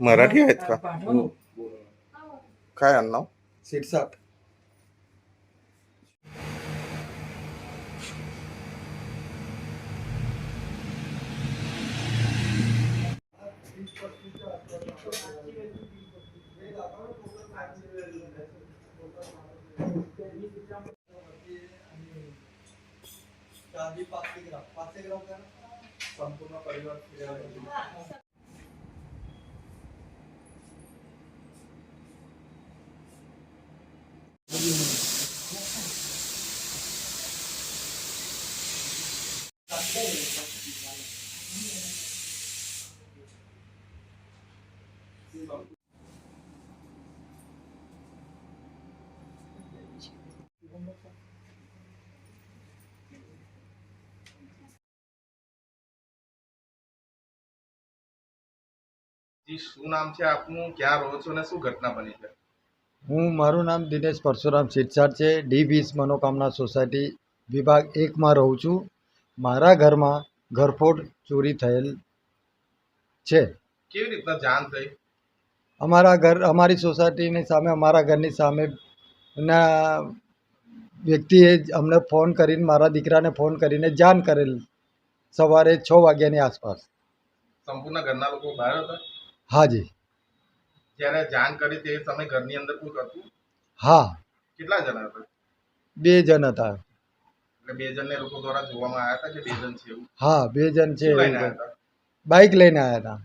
मराठी आहेत का? काय आडनाव? शिरसाट. संपूर्ण परिवार શું નામ છે આપનું, ક્યાં રહો છો અને શું ઘટના બની છે? મારું નામ દિનેશ પરશુરામ શિરસાટ છે. D20 મનોકામના સોસાયટી વિભાગ 1માં રહું છું. મારા ઘરમાં ઘરફોડ ચોરી થયેલ છે. કેવી રીતના જાણ થઈ? અમારી સોસાયટીની સામે, અમારા ઘરની સામે ના વ્યક્તિએ અમને ફોન કરીને, મારા દીકરાને ફોન કરીને જાણ કરેલ સવારે 6 વાગ્યાની આસપાસ. સંપૂર્ણ ઘરના લોકો બહાર હતા? હાજી. જ્યારે જાણ કરી તે સમય ઘરની અંદર કોઈ હતું? હા. કેટલા જણા હતા? 2 જણ હતા. એટલે 2 જણને લોકો દ્વારા જોવામાં આવ્યા હતા કે 2 જણ છે એવું? હા, 2 જણ છે. શું લઈને આવ્યા હતા? બાઇક લઈને આવ્યા હતા.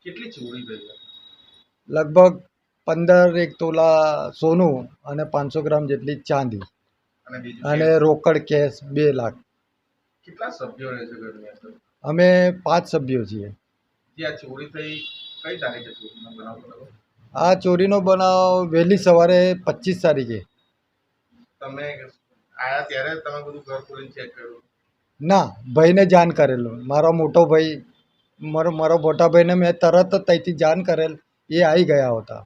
કેટલી ચોરી થઈ? લગભગ 15 તોલા સોનું અને 500 ગ્રામ જેટલી ચાંદી અને બીજું અને રોકડ કેશ 2 લાખ. કેટલા સભ્યો રહે છે ઘરની અંદર? અમે 5 સભ્યો છીએ. જે આ ચોરી થઈ કઈ તારીખે ચોરીનો બનાવ બન્યો? આ ચોરીનો બનાવ વહેલી સવારે 25 તારીખે. તમે આયા ત્યારે તમે બધું ઘર ખોલીને ચેક કર્યું? ના, ભાઈને જાણ કરેલું. મારો મોટો ભાઈ, મારો મોટા ભાઈને મેં તરત જ ત્યાંથી જાણ કરેલ. એ આવી ગયા હતા.